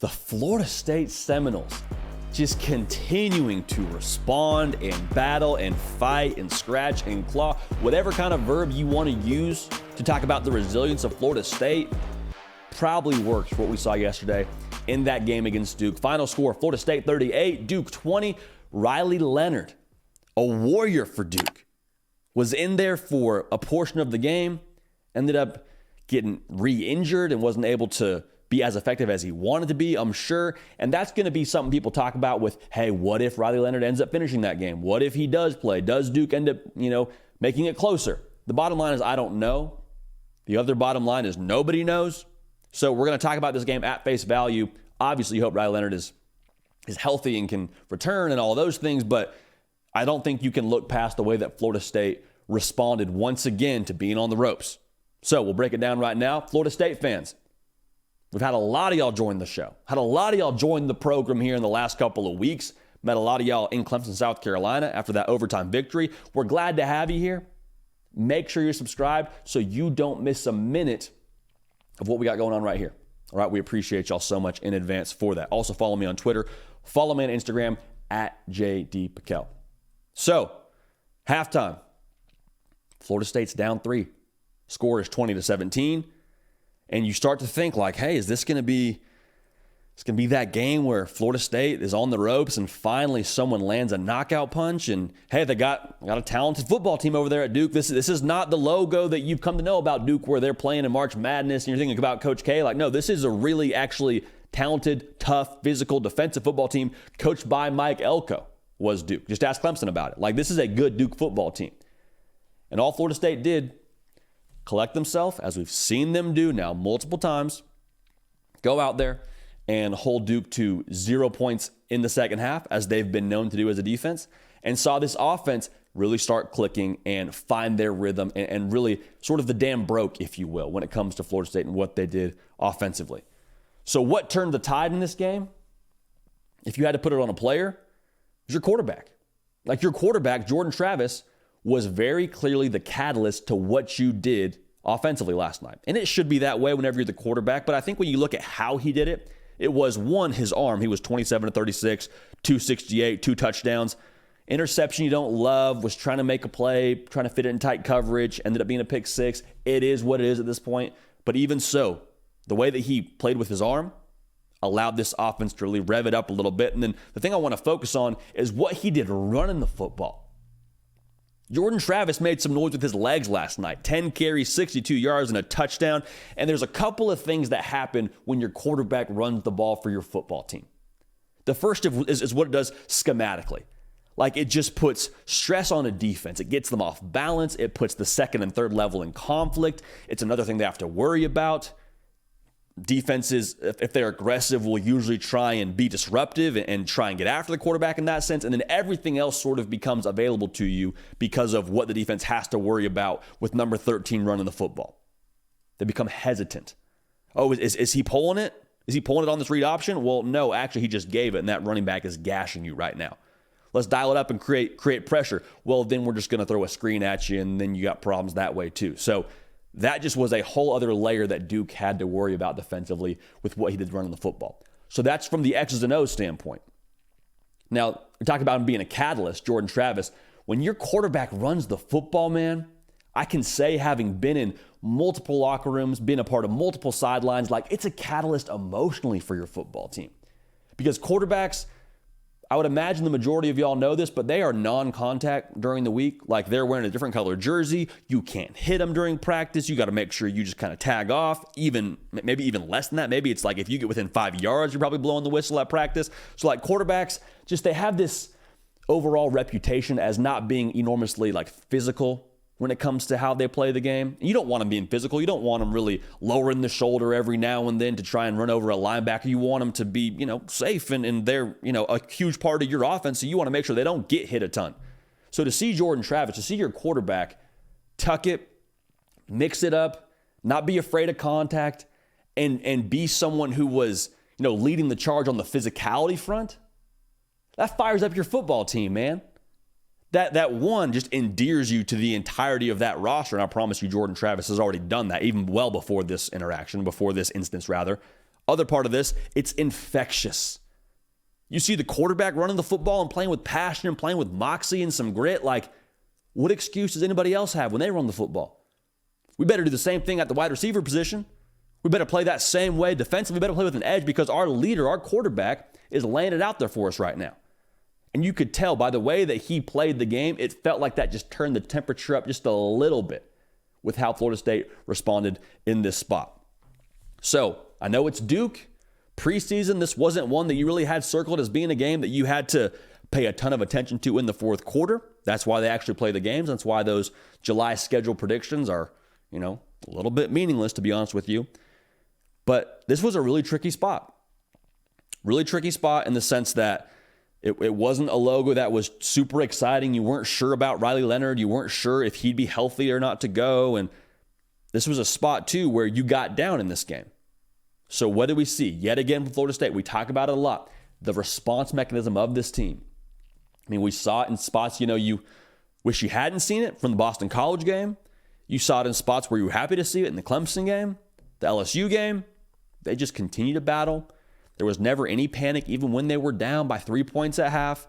the Florida State Seminoles just continuing to respond and battle and fight and scratch and claw, whatever kind of verb you want to use to talk about the resilience of Florida State, probably works for what we saw yesterday in that game against Duke. Final score, Florida State 38, Duke 20. Riley Leonard, a warrior for Duke, was in there for a portion of the game, ended up getting re-injured and wasn't able to be as effective as he wanted to be, I'm sure. And that's going to be something people talk about with, hey, what if Riley Leonard ends up finishing that game? What if he does play? Does Duke end up, making it closer? The bottom line is I don't know. The other bottom line is nobody knows. So we're going to talk about this game at face value. Obviously, you hope Riley Leonard is healthy and can return and all those things, but I don't think you can look past the way that Florida State responded once again to being on the ropes. So we'll break it down right now. Florida State fans, we've had a lot of y'all join the show. Had a lot of y'all join the program here in the last couple of weeks. Met a lot of y'all in Clemson, South Carolina after that overtime victory. We're glad to have you here. Make sure you're subscribed so you don't miss a minute of what we got going on right here. All right, we appreciate y'all so much in advance for that. Also follow me on Twitter. Follow me on Instagram at JDPiquel. So, halftime. Florida State's down 3. Score is 20-17. And you start to think like, hey, is this going to be that game where Florida State is on the ropes and finally someone lands a knockout punch? And hey, they got a talented football team over there at Duke. This is not the logo that you've come to know about Duke where they're playing in March Madness and you're thinking about Coach K. Like, no, this is a really actually talented, tough, physical, defensive football team coached by Mike Elko was Duke. Just ask Clemson about it. Like, this is a good Duke football team. And all Florida State did, collect themselves, as we've seen them do now multiple times, go out there and hold Duke to 0 points in the second half, as they've been known to do as a defense, and saw this offense really start clicking and find their rhythm and really sort of the dam broke, if you will, when it comes to Florida State and what they did offensively. So what turned the tide in this game? If you had to put it on a player, it was your quarterback. Like, your quarterback, Jordan Travis, was very clearly the catalyst to what you did offensively last night. And it should be that way whenever you're the quarterback. But I think when you look at how he did it, it was, one, his arm. He was 27-36, 268, 2 touchdowns. Interception you don't love, was trying to make a play, trying to fit it in tight coverage, ended up being a pick 6. It is what it is at this point. But even so, the way that he played with his arm allowed this offense to really rev it up a little bit. And then the thing I want to focus on is what he did running the football. Jordan Travis made some noise with his legs last night. 10 carries, 62 yards, and a touchdown. And there's a couple of things that happen when your quarterback runs the ball for your football team. The first is what it does schematically. Like, it just puts stress on a defense. It gets them off balance. It puts the second and third level in conflict. It's another thing they have to worry about. Defenses, if they're aggressive, will usually try and be disruptive and try and get after the quarterback in that sense. And then everything else sort of becomes available to you because of what the defense has to worry about with number 13 running the football. They become hesitant. Oh, is he pulling it? Is he pulling it on this read option? Well, no, actually, he just gave it, and that running back is gashing you right now. Let's dial it up and create pressure. Well, then we're just going to throw a screen at you, and then you got problems that way too. So that just was a whole other layer that Duke had to worry about defensively with what he did running the football. So that's from the X's and O's standpoint. Now, we talked about him being a catalyst, Jordan Travis. When your quarterback runs the football, man, I can say, having been in multiple locker rooms, been a part of multiple sidelines, like, it's a catalyst emotionally for your football team. Because quarterbacks, I would imagine the majority of y'all know this, but they are non-contact during the week. Like, they're wearing a different color jersey. You can't hit them during practice. You got to make sure you just kind of tag off, maybe even less than that. Maybe it's like if you get within 5 yards, you're probably blowing the whistle at practice. So, like, quarterbacks, just they have this overall reputation as not being enormously, like, physical when it comes to how they play the game. You don't want them being physical. You don't want them really lowering the shoulder every now and then to try and run over a linebacker. You want them to be, safe, and they're, a huge part of your offense. So you want to make sure they don't get hit a ton. So to see Jordan Travis, to see your quarterback tuck it, mix it up, not be afraid of contact, and be someone who was, leading the charge on the physicality front, that fires up your football team, man. That one just endears you to the entirety of that roster. And I promise you, Jordan Travis has already done that, even well before this interaction, before this instance, rather. Other part of this, it's infectious. You see the quarterback running the football and playing with passion and playing with moxie and some grit. Like, what excuse does anybody else have when they run the football? We better do the same thing at the wide receiver position. We better play that same way defensively. We better play with an edge because our leader, our quarterback, is laying it out there for us right now. And you could tell by the way that he played the game, it felt like that just turned the temperature up just a little bit with how Florida State responded in this spot. So, I know it's Duke. Preseason, this wasn't one that you really had circled as being a game that you had to pay a ton of attention to in the fourth quarter. That's why they actually play the games. That's why those July schedule predictions are, a little bit meaningless, to be honest with you. But this was a really tricky spot. Really tricky spot in the sense that it wasn't a logo that was super exciting. You weren't sure about Riley Leonard. You weren't sure if he'd be healthy or not to go. And this was a spot, too, where you got down in this game. So what did we see? Yet again from Florida State, we talk about it a lot. The response mechanism of this team. I mean, we saw it in spots, you wish you hadn't seen it from the Boston College game. You saw it in spots where you were happy to see it in the Clemson game, the LSU game. They just continue to battle. There was never any panic, even when they were down by 3 points at half.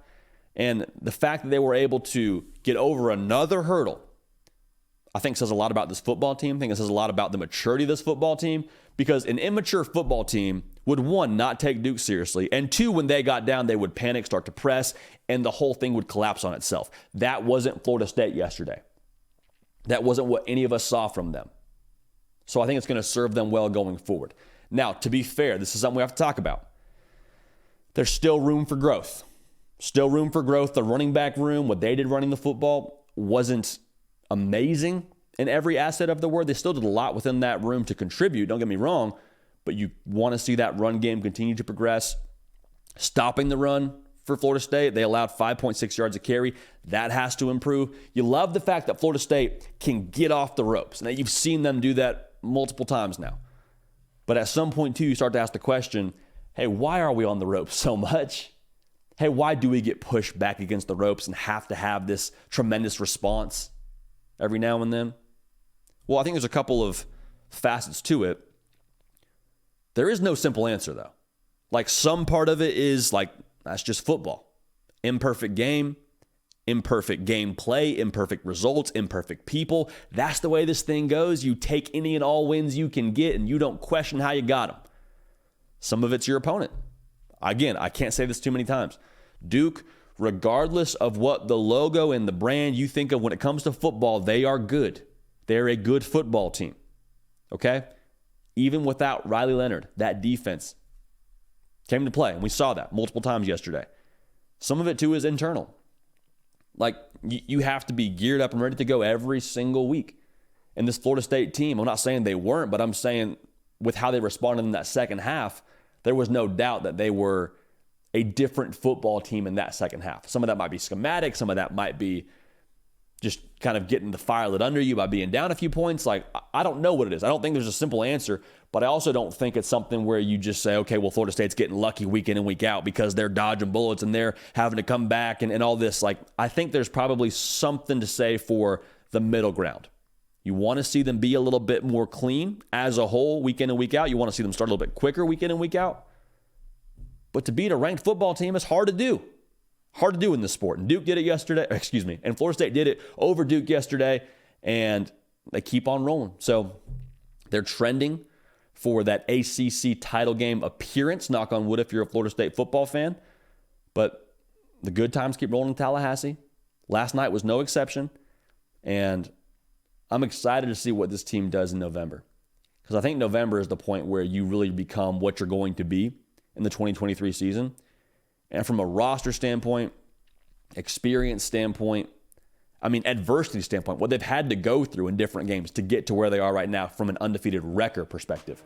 And the fact that they were able to get over another hurdle, I think says a lot about this football team. I think it says a lot about the maturity of this football team, because an immature football team would, one, not take Duke seriously, and two, when they got down, they would panic, start to press, and the whole thing would collapse on itself. That wasn't Florida State yesterday. That wasn't what any of us saw from them. So I think it's going to serve them well going forward. Now, to be fair, this is something we have to talk about. There's still room for growth. Still room for growth. The running back room, what they did running the football, wasn't amazing in every asset of the word. They still did a lot within that room to contribute, don't get me wrong, but you want to see that run game continue to progress. Stopping the run for Florida State, they allowed 5.6 yards a carry. That has to improve. You love the fact that Florida State can get off the ropes, and that you've seen them do that multiple times now. But at some point, too, you start to ask the question, hey, why are we on the ropes so much? Hey, why do we get pushed back against the ropes and have to have this tremendous response every now and then? Well, I think there's a couple of facets to it. There is no simple answer, though. Like, some part of it is like, that's just football. Imperfect game, imperfect gameplay, imperfect results, imperfect people. That's the way this thing goes. You take any and all wins you can get, and you don't question how you got them. Some of it's your opponent. Again, I can't say this too many times. Duke, regardless of what the logo and the brand you think of when it comes to football, they are good. They're a good football team. Okay? Even without Riley Leonard, that defense came to play, and we saw that multiple times yesterday. Some of it, too, is internal. Like, you have to be geared up and ready to go every single week. And this Florida State team, I'm not saying they weren't, but I'm saying with how they responded in that second half, there was no doubt that they were a different football team in that second half. Some of that might be schematic. Some of that might be just kind of getting the fire lit under you by being down a few points. Like, I don't know what it is. I don't think there's a simple answer, but I also don't think it's something where you just say, okay, well, Florida State's getting lucky week in and week out because they're dodging bullets and they're having to come back and all this. Like, I think there's probably something to say for the middle ground. You want to see them be a little bit more clean as a whole week in and week out. You want to see them start a little bit quicker week in and week out. But to beat a ranked football team is hard to do. Hard to do in this sport. And Duke did it yesterday. And Florida State did it over Duke yesterday. And they keep on rolling. So they're trending for that ACC title game appearance. Knock on wood if you're a Florida State football fan. But the good times keep rolling in Tallahassee. Last night was no exception. And I'm excited to see what this team does in November. Because I think November is the point where you really become what you're going to be in the 2023 season. And from a roster standpoint, experience standpoint, adversity standpoint, what they've had to go through in different games to get to where they are right now from an undefeated record perspective.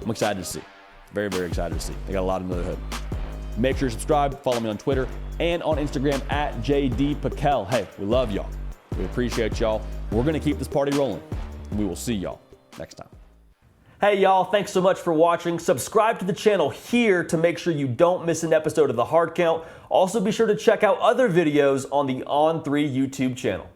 I'm excited to see. Very, very excited to see. They got a lot under the hood. Make sure you subscribe. Follow me on Twitter and on Instagram at JDPakel. Hey, we love y'all. We appreciate y'all. We're going to keep this party rolling. And we will see y'all next time. Hey y'all, thanks so much for watching. Subscribe to the channel here to make sure you don't miss an episode of The Hard Count. Also be sure to check out other videos on the On3 YouTube channel.